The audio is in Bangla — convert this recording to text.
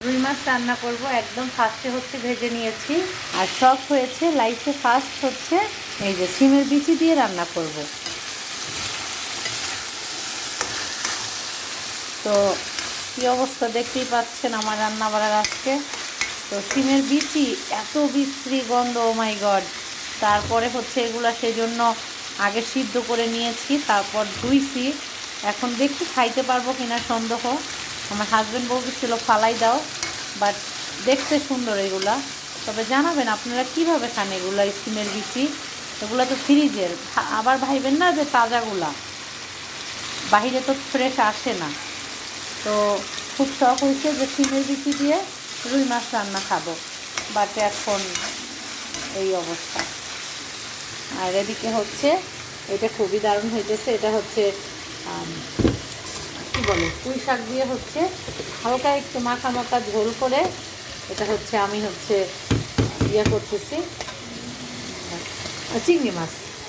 রুই মাছ রান্না করব, একদম ফার্স্টে হচ্ছে ভেজে নিয়েছি। আর শখ হয়েছে লাইফে ফার্স্ট হচ্ছে এই যে সিমের বিচি দিয়ে রান্না করব। তো কী অবস্থা দেখতেই পাচ্ছেন আমার রান্না বাড়ার আজকে। তো সিমের বিচি এত বিশ্রী গন্ধ, ও মাই গড। তারপরে হচ্ছে এগুলা সেজন্য আগে সিদ্ধ করে নিয়েছি, তারপর ধুইছি। এখন দেখি খাইতে পারবো কিনা সন্দেহ। আমার হাজব্যান্ড বলতেছিল ফালাই দাও, বাট দেখতে সুন্দর এগুলা। তবে জানাবেন আপনারা কিভাবে খান এগুলা, সিমের বিচি। এগুলা তো ফ্রিজের, আবার ভাইবেন না যে তাজাগুলা, বাহিরে তো ফ্রেশ আসে না। তো খুব শখ হয়েছে যে সিমের বিচি দিয়ে রুই মাছ রান্না খাবো, বাট এখন এই অবস্থা। আর এদিকে হচ্ছে এটা খুবই দারুণ হইতেছে। এটা হচ্ছে কী বলে, পুঁই শাক দিয়ে হচ্ছে হালকা একটু মাখা মাখা ঝোল করে এটা হচ্ছে আমি হচ্ছে ইয়ে করতেছি, চিংড়ি মাছ।